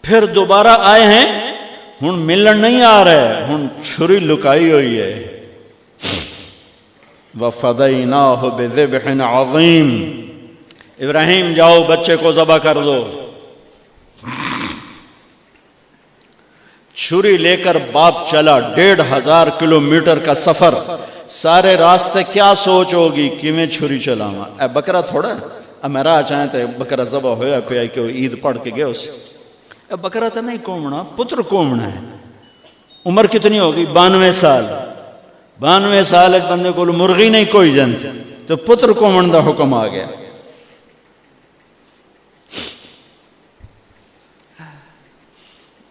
پھر دوبارہ آئے ہیں، ہن ملن نہیں آ رہے، ہن چھری لکائی ہوئی ہے. وَفَدَيْنَاهُ بِذِبْحٍ عَظِيمٍ، ابراہیم جاؤ بچے کو ذبح کر دو. چھری لے کر باپ چلا، 1500 کلومیٹر کا سفر. سارے راستے کیا سوچ ہوگی کہ میں چھری چلاواں، اے بکرا تھوڑا اب میں راہ چاہیں تے بکرا ذبح ہویا پہ کہ عید پڑھ کے گیا اسے. اے بکرا تو نہیں کومنا، پتر کومنا ہے. عمر کتنی ہوگی؟ 92 سال. 92 سال ایک بندے کو مرغی نہیں کوئی جنت، تو پتر کومن دا حکم آ گیا.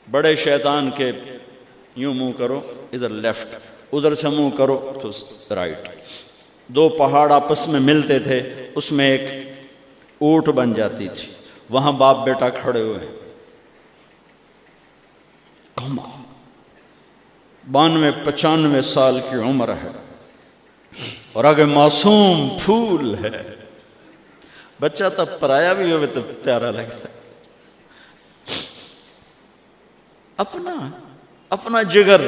بڑے شیطان کے یوں منہ کرو ادھر لیفٹ، ادھر سے منہ کرو تو رائٹ. 2 پہاڑ آپس میں ملتے تھے، اس میں ایک اونٹ بن جاتی تھی. وہاں باپ بیٹا کھڑے ہوئے، 92-95 سال کی عمر ہے اور آگے معصوم پھول ہے. بچہ تب پرایا بھی ہوئے تو پیارا لگتا ہے. اپنا جگر.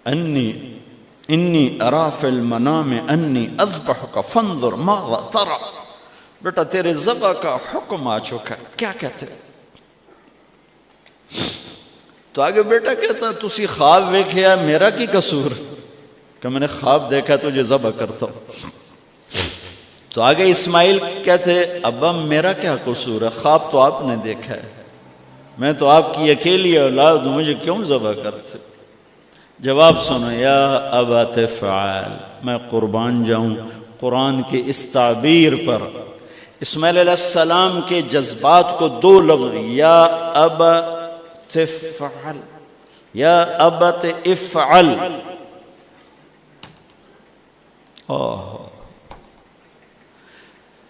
انی ارا فی المنام انی اذبحک فانظر ماذا ترى. بیٹا تیرے ذبح کا حکم آ چکا ہے، کیا کہتے؟ تو آگے بیٹا کہتا تسی خواب ویکھیا، میرا کی قصور کہ میں نے خواب دیکھا تجھے ذبح کرتا ہوں. تو آگے اسماعیل کہتے ابا میرا کیا قصور ہے، خواب تو آپ نے دیکھا ہے، میں تو آپ کی اکیلی اولاد ہوں، مجھے کیوں ذبح کرتے؟ جواب سنو، یا ابا تفعل، میں قربان جاؤں قرآن کی اس تعبیر پر. اسماعیل علیہ السلام کے جذبات کو 2 لفظ، یا ابا تفعل، یا ابت افعل.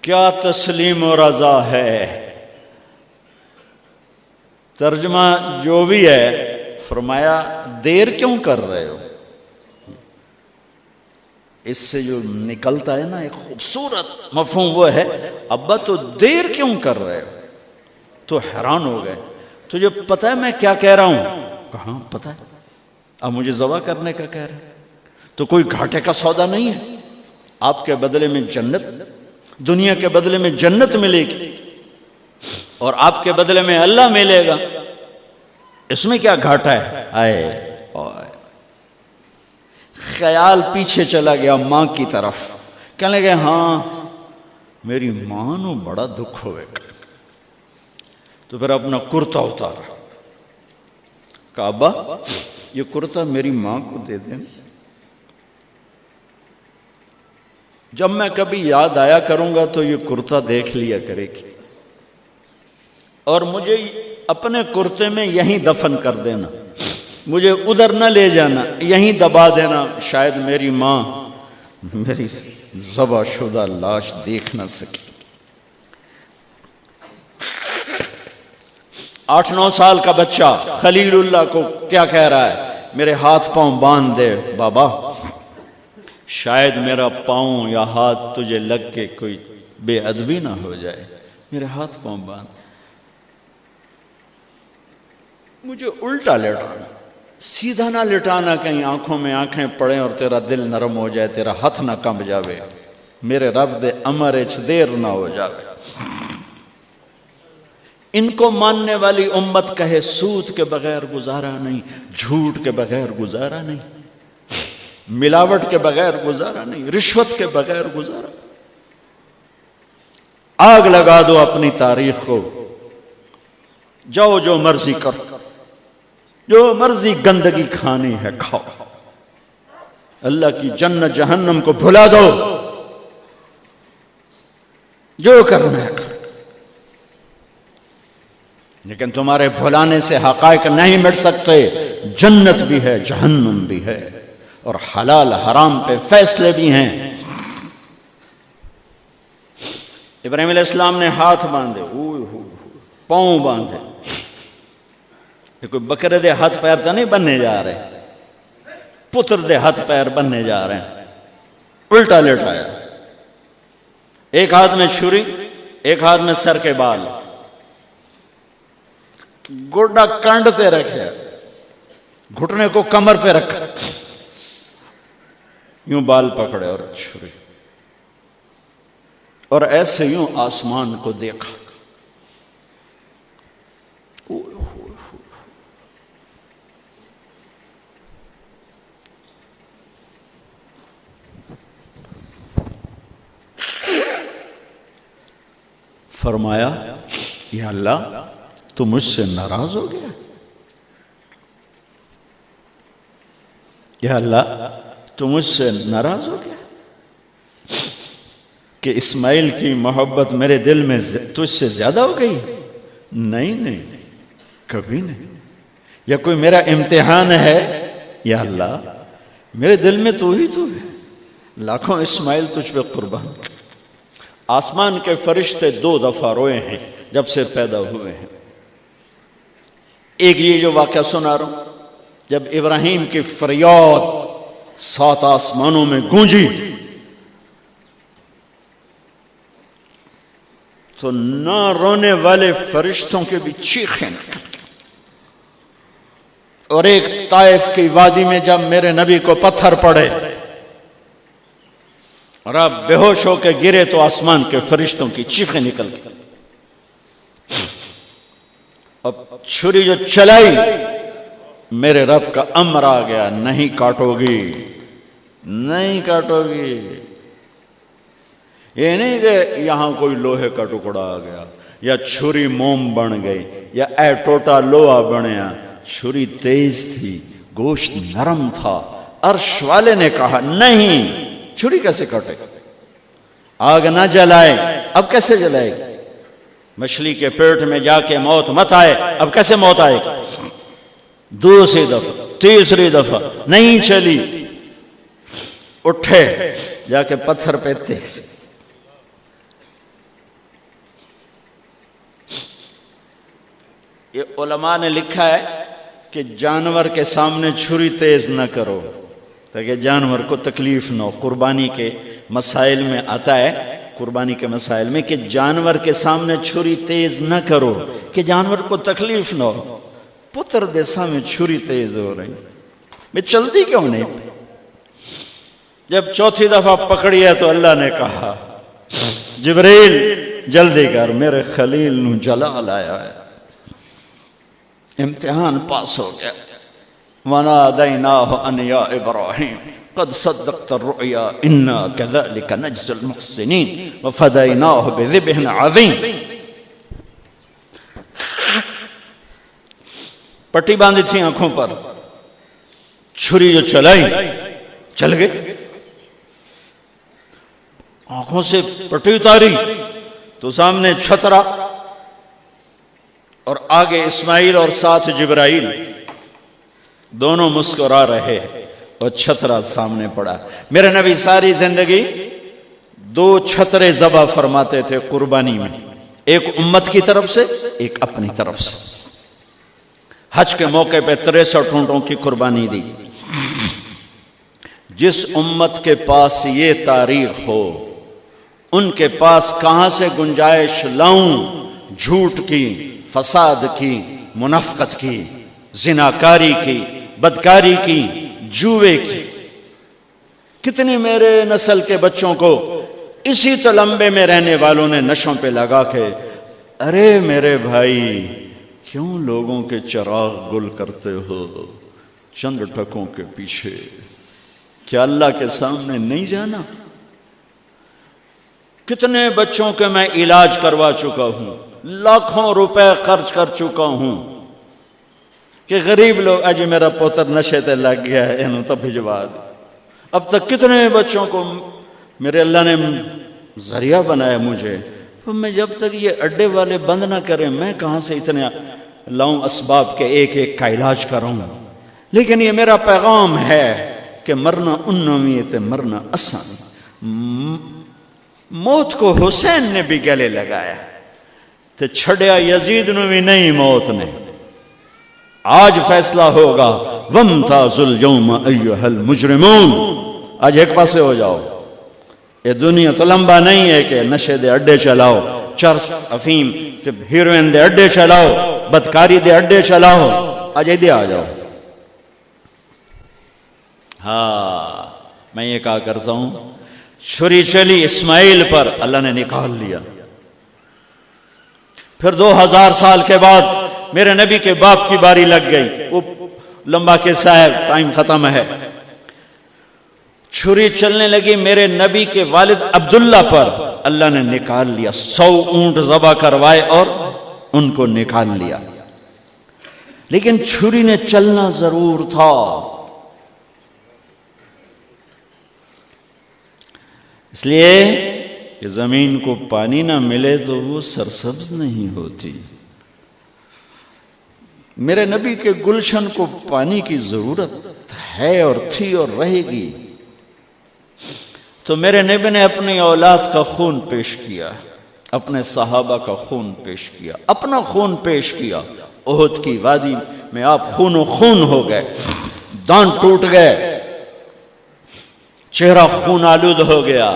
کیا تسلیم و رضا ہے. ترجمہ جو بھی ہے، فرمایا دیر کیوں کر رہے ہو. اس سے جو نکلتا ہے نا ایک خوبصورت مفہوم وہ ہے، ابا تو دیر کیوں کر رہے ہو. تو حیران ہو گئے، تجھے پتہ ہے میں کیا کہہ رہا ہوں؟ کہاں پتہ ہے، اب مجھے ذبح کرنے کا کہہ رہے ہیں. تو کوئی گھاٹے کا سودا نہیں ہے. آپ کے بدلے میں جنت، دنیا کے بدلے میں جنت ملے گی اور آپ کے بدلے میں اللہ ملے گا. اس میں کیا گھاٹا ہے؟ آئے خیال پیچھے چلا گیا ماں کی طرف. کہنے لگے ہاں میری ماں نو بڑا دکھ ہوئے گا. تو پھر اپنا کرتا اتارا، کہا ابا یہ کرتا میری ماں کو دے دیں، جب میں کبھی یاد آیا کروں گا تو یہ کرتا دیکھ لیا کرے گی، اور مجھے اپنے کرتے میں یہیں دفن کر دینا، مجھے ادھر نہ لے جانا، یہیں دبا دینا، شاید میری ماں میری ذبح شدہ لاش دیکھ نہ سکی. 8-9 سال کا بچہ خلیل اللہ کو کیا کہہ رہا ہے؟ میرے ہاتھ پاؤں باندھ دے بابا، شاید میرا پاؤں یا ہاتھ تجھے لگ کے کوئی بے ادبی نہ ہو جائے، میرے ہاتھ پاؤں باندھ. مجھے الٹا لٹانا، سیدھا نہ لٹانا، کہیں آنکھوں میں آنکھیں پڑیں اور تیرا دل نرم ہو جائے، تیرا ہاتھ نہ کمب جاوے، میرے رب دے امر اچ دیر نہ ہو جاوے. ان کو ماننے والی امت کہے سود کے بغیر گزارا نہیں، جھوٹ کے بغیر گزارا نہیں، ملاوٹ کے بغیر گزارا نہیں، رشوت کے بغیر گزارا. آگ لگا دو اپنی تاریخ کو، جاؤ جو مرضی کرو، جو مرضی گندگی کھانی ہے کھاؤ، اللہ کی جنت جہنم کو بھلا دو، جو کرنا ہے کرو. لیکن تمہارے بھلانے سے حقائق نہیں مٹ سکتے. جنت بھی ہے، جہنم بھی ہے، اور حلال حرام پہ فیصلے بھی ہیں. ابراہیم علیہ السلام نے ہاتھ باندھے، پاؤں باندھے. یہ کوئی بکرے دے ہاتھ پیر تو نہیں بننے جا رہے، پتر دے ہاتھ پیر بننے جا رہے ہیں. الٹا لٹایا، ایک ہاتھ میں چھری، ایک ہاتھ میں سر کے بال. گوڈا کانڈتے رکھے، گھٹنے کو کمر پہ رکھا، یوں بال پکڑے اور چھری، اور ایسے یوں آسمان کو دیکھا. فرمایا یا اللہ تو مجھ سے ناراض ہو گیا؟ یا اللہ تو مجھ سے ناراض ہو گیا کہ اسماعیل کی محبت میرے دل میں تجھ سے زیادہ ہو گئی؟ نہیں، کبھی نہیں. یا کوئی میرا امتحان ہے؟ یا اللہ میرے دل میں تو ہی تو ہے، لاکھوں اسماعیل تجھ پہ قربان. آسمان کے فرشتے 2 دفعہ روئے ہیں جب سے پیدا ہوئے ہیں. ایک یہ جو واقعہ سنا رہا ہوں، جب ابراہیم کی فریاد 7 آسمانوں میں گونجی تو نہ رونے والے فرشتوں کے بھی چیخیں نکل گئیں. اور ایک طائف کی وادی میں جب میرے نبی کو پتھر پڑے اور آپ بے ہوش ہو کے گرے تو آسمان کے فرشتوں کی چیخیں نکل گئی. اب چھری جو چلائی، میرے رب کا امر آ گیا، نہیں کاٹو گی، نہیں کاٹو گی. یہ نہیں کہ یہاں کوئی لوہے کا ٹکڑا آ گیا یا چھری موم بن گئی یا اے ٹوٹا لوہا بنیا. چھری تیز تھی، گوشت نرم تھا. عرش والے نے کہا نہیں، چھری کیسے کاٹے؟ آگ نہ جلائے، اب کیسے جلائے گی؟ مچھلی کے پیٹ میں جا کے موت مت آئے، اب کیسے موت آئے گی؟ 2 دفعہ، 3 دفعہ نہیں چلی. اٹھے جا کے پتھر پہ تیز. یہ علماء نے لکھا ہے کہ جانور کے سامنے چھری تیز نہ کرو تاکہ جانور کو تکلیف نہ ہو. قربانی کے مسائل میں آتا ہے، قربانی کے مسائل میں، کہ جانور کے سامنے چھری تیز نہ کرو کہ جانور کو تکلیف نہ ہو. پتر دے سامنے چھری تیز ہو رہی، میں چلتی کیوں نہیں؟ جب 4تھی دفعہ پکڑی ہے تو اللہ نے کہا جبریل جلدی کر، میرے خلیل نو جلال آیا ہے. امتحان پاس ہو گیا. وَنَادَيْنَاهُ أَنْ يَا إِبْرَاهِيمُ قَدْ صَدَّقْتَ الرُّؤْيَا إِنَّا كَذَلِكَ نَجْزِي الْمُحْسِنِينَ وَفَدَيْنَاهُ بِذِبْحٍ عَظِيمٍ. پٹی باندھی تھی آنکھوں پر، چھری جو چلائی چل گئے. آنکھوں سے پٹی اتاری تو سامنے چھترا اور آگے اسماعیل اور ساتھ جبرائیل، دونوں مسکرا رہے اور چھترا سامنے پڑا. میرے نبی ساری زندگی 2 چھترے ذبح فرماتے تھے قربانی میں، ایک امت کی طرف سے، ایک اپنی طرف سے. حج کے موقع پہ 63 اونٹوں کی قربانی دی. جس امت کے پاس یہ تاریخ ہو، ان کے پاس کہاں سے گنجائش لاؤں جھوٹ کی، فساد کی، منافقت کی، زناکاری کی، بدکاری کی، جوے کی. کتنی میرے نسل کے بچوں کو اسی تلمبے میں رہنے والوں نے نشوں پہ لگا کے، ارے میرے بھائی کیوں لوگوں کے چراغ گل کرتے ہو چند ٹکوں کے پیچھے؟ کیا اللہ کے سامنے نہیں جانا؟ کتنے بچوں کے میں علاج کروا چکا ہوں، لاکھوں روپے خرچ کر چکا ہوں کہ غریب لوگ اجی میرا پوتر نشے تے لگ گیا ہے انہوں تو بھجوا دے. اب تک کتنے بچوں کو میرے اللہ نے ذریعہ بنایا مجھے. تو میں جب تک یہ اڈے والے بند نہ کریں میں کہاں سے اتنے لاؤں اسباب کے ایک ایک کا علاج کروں. لیکن یہ میرا پیغام ہے کہ مرنا انویت مرنا آسان. موت کو حسین نے بھی گلے لگایا تو چھڑیا یزید نو بھی نہیں موت نے. آج فیصلہ ہوگا وَامْتَازُوا الْيَوْمَ أَيُّهَا الْمُجْرِمُونَ. آج ایک پاسے ہو جاؤ. یہ دنیا تو لمبا نہیں ہے کہ نشے دے اڈے چلاؤ، چرس افیم ہیروئن دے اڈے چلاؤ، بدکاری دے اڈے چلاؤ، آج ادھر آ جاؤ۔ ہاں میں یہ کہا کرتا ہوں، چھری چلی اسماعیل پر، اللہ نے نکال لیا۔ پھر 2000 سال کے بعد میرے نبی کے باپ کی باری لگ گئی، وہ لمبا قصہ ہے، ٹائم ختم ہے۔ چھری چلنے لگی میرے نبی کے والد عبداللہ پر، اللہ نے نکال لیا۔ 100 اونٹ ذبح کروائے اور ان کو نکال لیا، لیکن چھری نے چلنا ضرور تھا۔ اس لیے کہ زمین کو پانی نہ ملے تو وہ سرسبز نہیں ہوتی۔ میرے نبی کے گلشن کو پانی کی ضرورت ہے اور تھی اور رہے گی، تو میرے نبی نے اپنی اولاد کا خون پیش کیا، اپنے صحابہ کا خون پیش کیا، اپنا خون پیش کیا۔ احد کی وادی میں آپ خون و خون ہو گئے، دانت ٹوٹ گئے، چہرہ خون آلود ہو گیا۔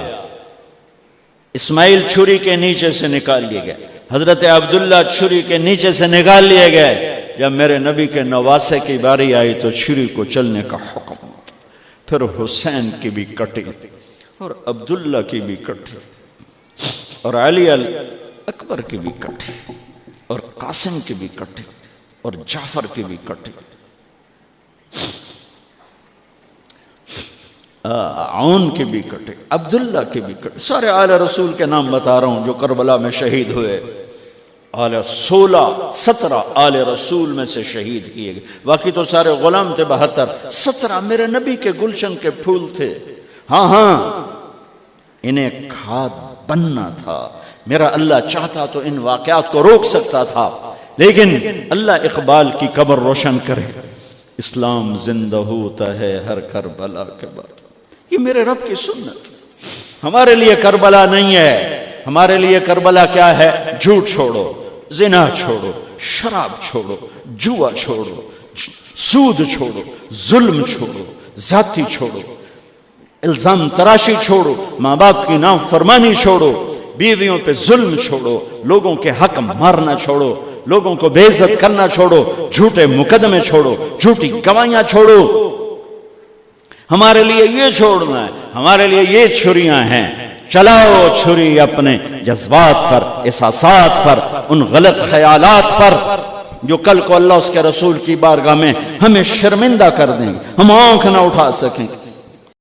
اسماعیل چھری کے نیچے سے نکال لیے گئے، حضرت عبداللہ چھری کے نیچے سے نکال لیے گئے۔ جب میرے نبی کے نواسے کی باری آئی تو چھری کو چلنے کا حکم، پھر حسین کی بھی کٹی اور عبداللہ کی بھی کٹی اور علی اکبر کی بھی کٹی اور قاسم کی بھی کٹی اور جعفر کی بھی کٹی، عون کی بھی کٹی، عبداللہ کی بھی کٹی۔ سارے آل رسول کے نام بتا رہا ہوں جو کربلا میں شہید ہوئے۔ 17 آل رسول میں سے شہید کیے گئے، باقی تو سارے غلام تھے 72۔ 17 میرے نبی کے گلشن کے پھول تھے۔ ہاں انہیں کھاد بننا تھا۔ میرا اللہ چاہتا تو ان واقعات کو روک سکتا تھا، لیکن اللہ اقبال کی قبر روشن کرے، اسلام زندہ ہوتا ہے ہر کربلا کے بعد۔ یہ میرے رب کی سنت۔ ہمارے لیے کربلا نہیں ہے، ہمارے لیے کربلا کیا ہے؟ جھوٹ چھوڑو، زنا چھوڑو، شراب چھوڑو، جوا چھوڑو، سود چھوڑو، ظلم چھوڑو، ذاتی چھوڑو، الزام تراشی چھوڑو، ماں باپ کی نافرمانی چھوڑو، بیویوں پہ ظلم چھوڑو، لوگوں کے حق مارنا چھوڑو، لوگوں کو بے عزت کرنا چھوڑو، جھوٹے مقدمے چھوڑو، جھوٹی گواہیاں چھوڑو۔ ہمارے لیے یہ چھوڑنا ہے، ہمارے لیے یہ چھریاں ہیں۔ چلاؤ چھری اپنے جذبات پر، احساسات پر، ان غلط خیالات پر جو کل کو اللہ اس کے رسول کی بارگاہ میں ہمیں شرمندہ کر دیں، ہم آنکھ نہ اٹھا سکیں۔